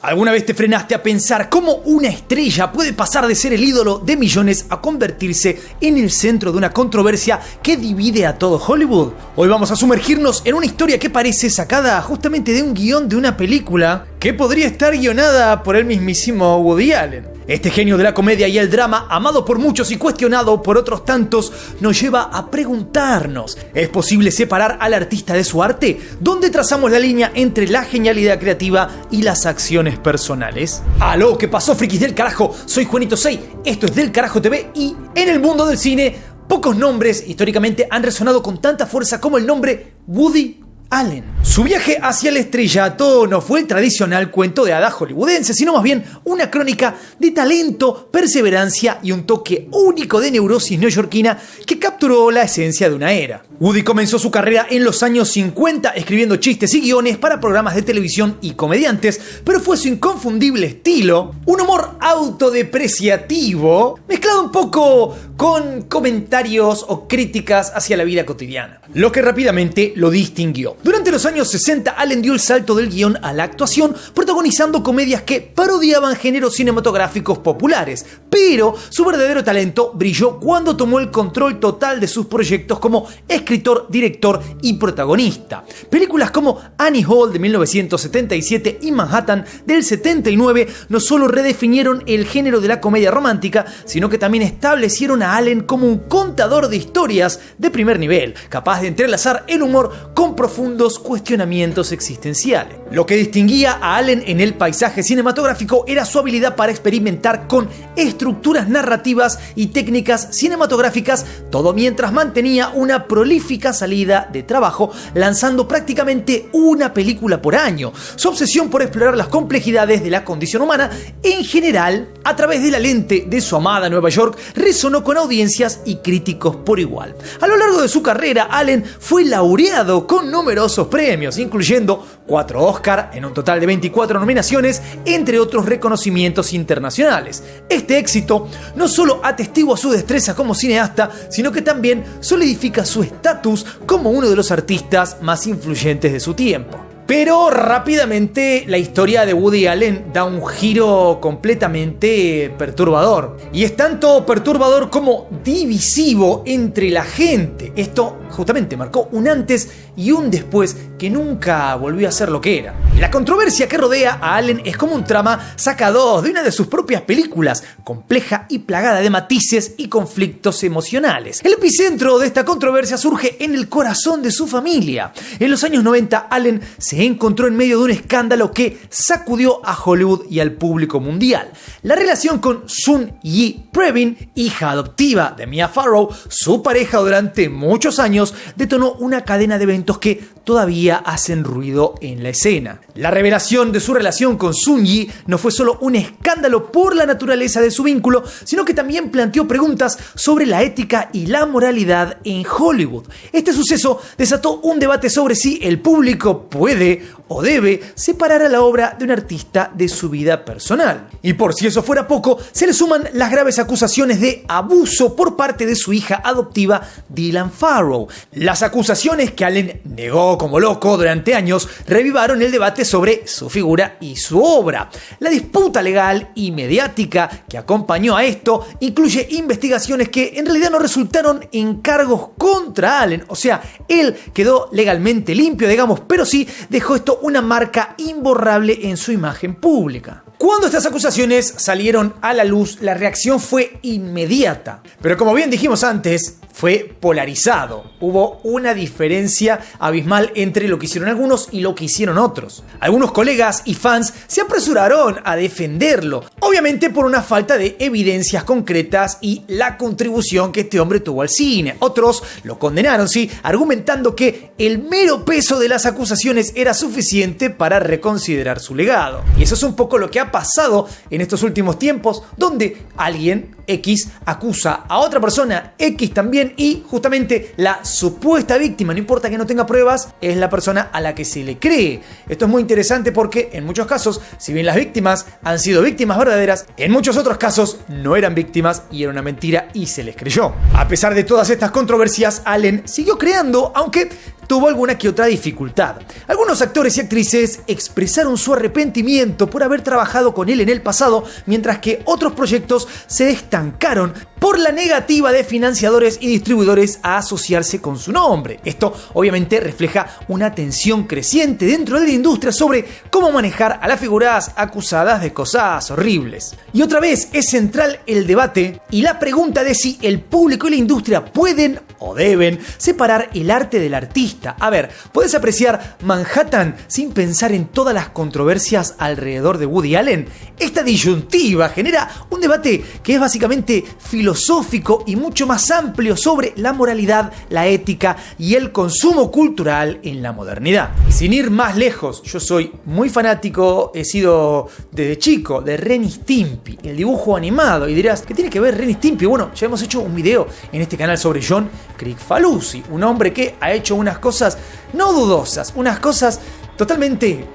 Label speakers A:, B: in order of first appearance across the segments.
A: ¿Alguna vez te frenaste a pensar cómo una estrella puede pasar de ser el ídolo de millones a convertirse en el centro de una controversia que divide a todo Hollywood? Hoy vamos a sumergirnos en una historia que parece sacada justamente de un guión de una película que podría estar guionada por el mismísimo Woody Allen. Este genio de la comedia y el drama, amado por muchos y cuestionado por otros tantos, nos lleva a preguntarnos: ¿es posible separar al artista de su arte? ¿Dónde trazamos la línea entre la genialidad creativa y las acciones personales? ¡Aló! ¿Qué pasó, frikis del carajo? Soy Juanito Sei, esto es Del Carajo TV y en el mundo del cine, pocos nombres históricamente han resonado con tanta fuerza como el nombre Woody Allen. Su viaje hacia el estrellato no fue el tradicional cuento de hadas hollywoodense, sino más bien una crónica de talento, perseverancia y un toque único de neurosis neoyorquina que capturó la esencia de una era. Woody comenzó su carrera en los años 50 escribiendo chistes y guiones para programas de televisión y comediantes, pero fue su inconfundible estilo, un humor autodepreciativo, mezclado un poco con comentarios o críticas hacia la vida cotidiana, lo que rápidamente lo distinguió. Durante los años 60, Allen dio el salto del guión a la actuación, protagonizando comedias que parodiaban géneros cinematográficos populares, pero su verdadero talento brilló cuando tomó el control total de sus proyectos como escritor, director y protagonista. Películas como Annie Hall de 1977 y Manhattan del 79 no solo redefinieron el género de la comedia romántica, sino que también establecieron a Allen como un contador de historias de primer nivel, capaz de entrelazar el humor con profundos cuestionamientos existenciales. Lo que distinguía a Allen en el paisaje cinematográfico era su habilidad para experimentar con estructuras narrativas y técnicas cinematográficas, todo mientras mantenía una prolífica salida de trabajo, lanzando prácticamente una película por año. Su obsesión por explorar las complejidades de la condición humana en general, a través de la lente de su amada Nueva York, resonó con audiencias y críticos por igual. A lo largo de su carrera, Allen fue laureado con numerosos premios, incluyendo 4 Oscar en un total de 24 nominaciones, entre otros reconocimientos internacionales. Este éxito no solo atestigua su destreza como cineasta, sino que también solidifica su estatus como uno de los artistas más influyentes de su tiempo. Pero rápidamente la historia de Woody Allen da un giro completamente perturbador. Y es tanto perturbador como divisivo entre la gente. Esto justamente marcó un antes y un después que nunca volvió a ser lo que era. La controversia que rodea a Allen es como un trama sacado de una de sus propias películas, compleja y plagada de matices y conflictos emocionales. El epicentro de esta controversia surge en el corazón de su familia. En los años 90, Allen se encontró en medio de un escándalo que sacudió a Hollywood y al público mundial. La relación con Sun-Yi Previn, hija adoptiva de Mia Farrow, su pareja durante muchos años, detonó una cadena de eventos que todavía hacen ruido en la escena. La revelación de su relación con Sun-Yi no fue solo un escándalo por la naturaleza de su vínculo, sino que también planteó preguntas sobre la ética y la moralidad en Hollywood. Este suceso desató un debate sobre si el público puede o debe separar a la obra de un artista de su vida personal. Y por si eso fuera poco, se le suman las graves acusaciones de abuso por parte de su hija adoptiva Dylan Farrow. Las acusaciones que Allen negó como loco durante años revivaron el debate sobre su figura y su obra. La disputa legal y mediática que acompañó a esto incluye investigaciones que en realidad no resultaron en cargos contra Allen, o sea, él quedó legalmente limpio, digamos, pero sí dejó esto una marca imborrable en su imagen pública. Cuando estas acusaciones salieron a la luz, la reacción fue inmediata. Pero como bien dijimos antes, fue polarizado. Hubo una diferencia abismal entre lo que hicieron algunos y lo que hicieron otros. Algunos colegas y fans se apresuraron a defenderlo, obviamente por una falta de evidencias concretas y la contribución que este hombre tuvo al cine. Otros lo condenaron, sí, argumentando que el mero peso de las acusaciones era suficiente para reconsiderar su legado. Y eso es un poco lo que ha pasado en estos últimos tiempos, donde alguien X acusa a otra persona X también y justamente la supuesta víctima, no importa que no tenga pruebas, es la persona a la que se le cree. Esto es muy interesante porque en muchos casos, si bien las víctimas han sido víctimas verdaderas, en muchos otros casos no eran víctimas y era una mentira y se les creyó. A pesar de todas estas controversias, Allen siguió creando, aunque tuvo alguna que otra dificultad. Algunos actores y actrices expresaron su arrepentimiento por haber trabajado con él en el pasado, mientras que otros proyectos se estancaron por la negativa de financiadores y distribuidores a asociarse con su nombre. Esto obviamente refleja una tensión creciente dentro de la industria sobre cómo manejar a las figuras acusadas de cosas horribles. Y otra vez es central el debate y la pregunta de si el público y la industria pueden o deben separar el arte del artista. A ver, ¿puedes apreciar Manhattan sin pensar en todas las controversias alrededor de Woody Allen? Esta disyuntiva genera un debate que es básicamente filosófico y mucho más amplio sobre la moralidad, la ética y el consumo cultural en la modernidad. Sin ir más lejos, yo soy muy fanático, he sido desde chico de Ren y Stimpy, el dibujo animado, y dirás, ¿qué tiene que ver Ren y Stimpy? Bueno, ya hemos hecho un video en este canal sobre John Kricfalusi, un hombre que ha hecho unas cosas no dudosas, unas cosas totalmente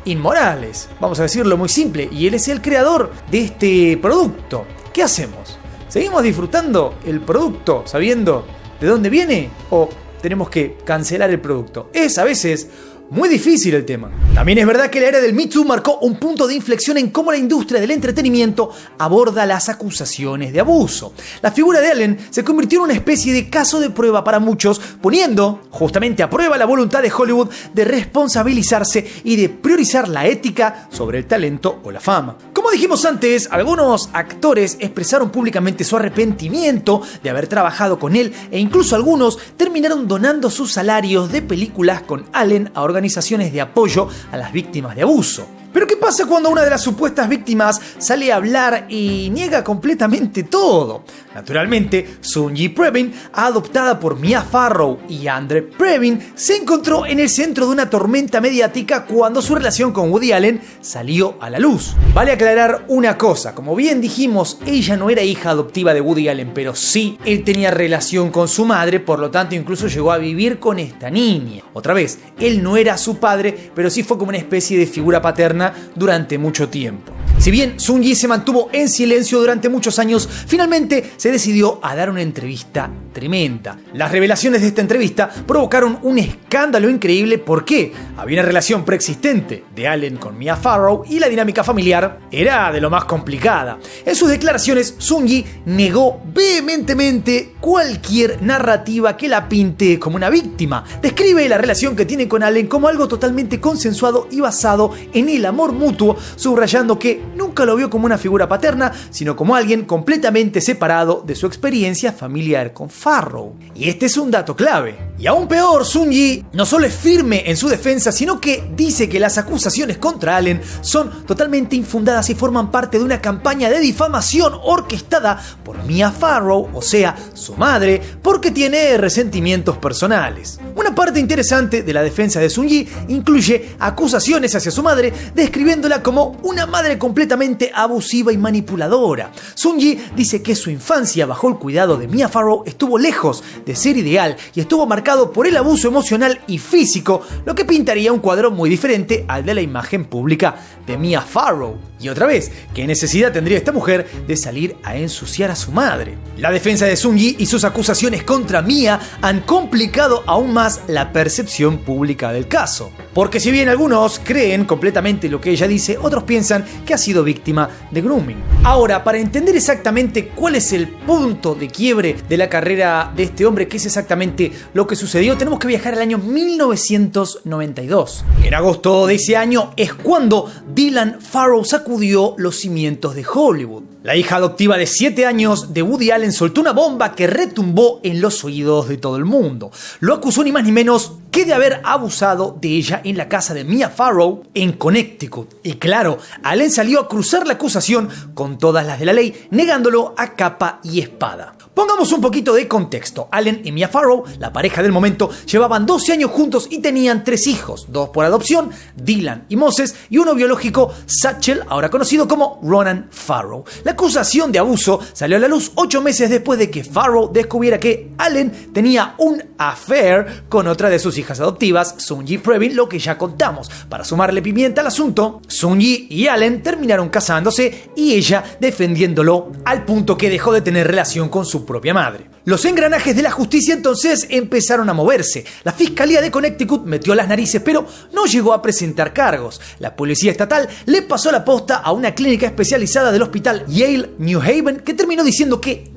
A: inmorales, vamos a decirlo muy simple, y él es el creador de este producto. ¿Qué hacemos? ¿Seguimos disfrutando el producto sabiendo de dónde viene o tenemos que cancelar el producto? Es a veces muy difícil el tema. También es verdad que la era del Me Too marcó un punto de inflexión en cómo la industria del entretenimiento aborda las acusaciones de abuso. La figura de Allen se convirtió en una especie de caso de prueba para muchos, poniendo justamente a prueba la voluntad de Hollywood de responsabilizarse y de priorizar la ética sobre el talento o la fama. Como dijimos antes, algunos actores expresaron públicamente su arrepentimiento de haber trabajado con él e incluso algunos terminaron donando sus salarios de películas con Allen a organizaciones de apoyo a las víctimas de abuso. Pero ¿qué pasa cuando una de las supuestas víctimas sale a hablar y niega completamente todo? Naturalmente, Sunji Previn, adoptada por Mia Farrow y Andre Previn, se encontró en el centro de una tormenta mediática cuando su relación con Woody Allen salió a la luz. Vale aclarar una cosa, como bien dijimos, ella no era hija adoptiva de Woody Allen, pero sí, él tenía relación con su madre, por lo tanto incluso llegó a vivir con esta niña. Otra vez, él no era su padre, pero sí fue como una especie de figura paterna durante mucho tiempo. Si bien Sunji se mantuvo en silencio durante muchos años, finalmente se decidió a dar una entrevista tremenda. Las revelaciones de esta entrevista provocaron un escándalo increíble porque había una relación preexistente de Allen con Mia Farrow y la dinámica familiar era de lo más complicada. En sus declaraciones, Sunji negó vehementemente cualquier narrativa que la pinte como una víctima. Describe la relación que tiene con Allen como algo totalmente consensuado y basado en el amor mutuo, subrayando que nunca lo vio como una figura paterna, sino como alguien completamente separado de su experiencia familiar con Farrow. Y este es un dato clave. Y aún peor, Sunji no solo es firme en su defensa, sino que dice que las acusaciones contra Allen son totalmente infundadas y forman parte de una campaña de difamación orquestada por Mia Farrow, o sea, su madre, porque tiene resentimientos personales. Una parte interesante de la defensa de Sunji incluye acusaciones hacia su madre, describiéndola como una madre completamente abusiva y manipuladora. Sunji dice que su infancia bajo el cuidado de Mia Farrow estuvo lejos de ser ideal y estuvo marcado por el abuso emocional y físico, lo que pintaría un cuadro muy diferente al de la imagen pública de Mia Farrow. Y otra vez, ¿qué necesidad tendría esta mujer de salir a ensuciar a su madre? La defensa de Sunji y sus acusaciones contra Mia han complicado aún más la percepción pública del caso. Porque si bien algunos creen completamente lo que ella dice, otros piensan que ha sido víctima de grooming. Ahora, para entender exactamente cuál es el punto de quiebre de la carrera de este hombre, qué es exactamente lo que sucedió, tenemos que viajar al año 1992. En agosto de ese año es cuando Dylan Farrow sacudió los cimientos de Hollywood. La hija adoptiva de 7 años de Woody Allen soltó una bomba que retumbó en los oídos de todo el mundo. Lo acusó ni más ni menos que de haber abusado de ella en la casa de Mia Farrow en Connecticut. Y claro, Allen salió a cruzar la acusación con todas las de la ley, negándolo a capa y espada. Pongamos un poquito de contexto. Allen y Mia Farrow, la pareja del momento, llevaban 12 años juntos y tenían 3 hijos, 2 por adopción, Dylan y Moses, y uno biológico, Satchel, ahora conocido como Ronan Farrow. La acusación de abuso salió a la luz 8 meses después de que Farrow descubriera que Allen tenía un affair con otra de sus hijas hijas adoptivas, Sunji y Previn, lo que ya contamos. Para sumarle pimienta al asunto, Sunji y Allen terminaron casándose y ella defendiéndolo al punto que dejó de tener relación con su propia madre. Los engranajes de la justicia entonces empezaron a moverse. La Fiscalía de Connecticut metió las narices, pero no llegó a presentar cargos. La policía estatal le pasó la posta a una clínica especializada del hospital Yale New Haven, que terminó diciendo que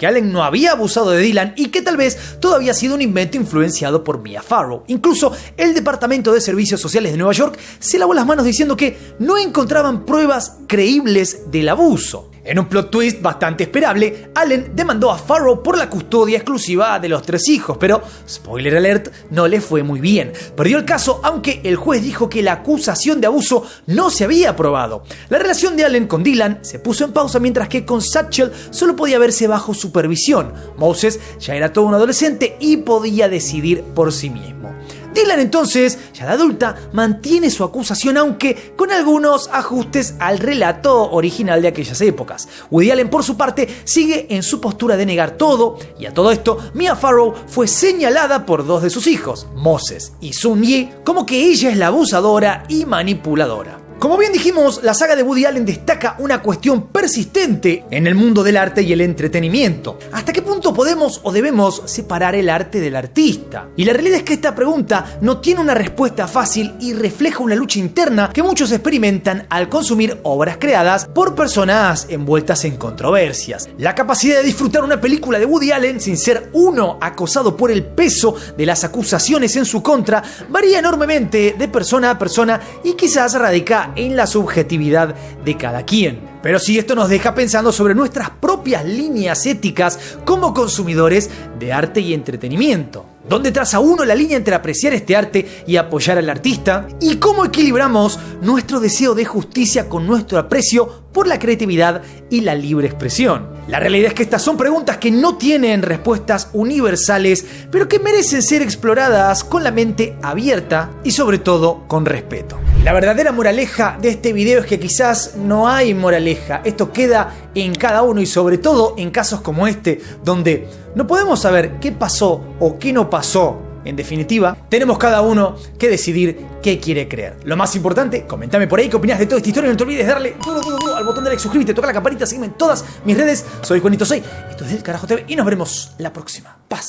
A: Allen no había abusado de Dylan y que tal vez todo había sido un invento influenciado por Mia Farrow. Incluso el Departamento de Servicios Sociales de Nueva York se lavó las manos diciendo que no encontraban pruebas creíbles del abuso. En un plot twist bastante esperable, Allen demandó a Farrow por la custodia exclusiva de los 3 hijos, pero, spoiler alert, no le fue muy bien. Perdió el caso, aunque el juez dijo que la acusación de abuso no se había probado. La relación de Allen con Dylan se puso en pausa, mientras que con Satchel solo podía verse bajo supervisión. Moses ya era todo un adolescente y podía decidir por sí mismo. Dylan entonces, ya de adulta, mantiene su acusación, aunque con algunos ajustes al relato original de aquellas épocas. Woody Allen, por su parte, sigue en su postura de negar todo, y a todo esto, Mia Farrow fue señalada por 2 de sus hijos, Moses y Sun-Yi, como que ella es la abusadora y manipuladora. Como bien dijimos, la saga de Woody Allen destaca una cuestión persistente en el mundo del arte y el entretenimiento. ¿Hasta qué punto podemos o debemos separar el arte del artista? Y la realidad es que esta pregunta no tiene una respuesta fácil y refleja una lucha interna que muchos experimentan al consumir obras creadas por personas envueltas en controversias. La capacidad de disfrutar una película de Woody Allen sin ser uno acosado por el peso de las acusaciones en su contra varía enormemente de persona a persona y quizás radica en la subjetividad de cada quien. Pero sí, esto nos deja pensando sobre nuestras propias líneas éticas como consumidores de arte y entretenimiento. ¿Dónde traza uno la línea entre apreciar este arte y apoyar al artista? ¿Y cómo equilibramos nuestro deseo de justicia con nuestro aprecio por la creatividad y la libre expresión? La realidad es que estas son preguntas que no tienen respuestas universales, pero que merecen ser exploradas con la mente abierta y sobre todo con respeto. La verdadera moraleja de este video es que quizás no hay moraleja. Esto queda en cada uno y sobre todo en casos como este, donde no podemos saber qué pasó o qué no pasó. En definitiva, tenemos cada uno que decidir qué quiere creer. Lo más importante, comentame por ahí qué opinas de toda esta historia. No te olvides de darle duro al botón de like, suscríbete, toca la campanita, sígueme en todas mis redes. Soy Juanito Soy, esto es Del Carajo TV y nos veremos la próxima. Paz.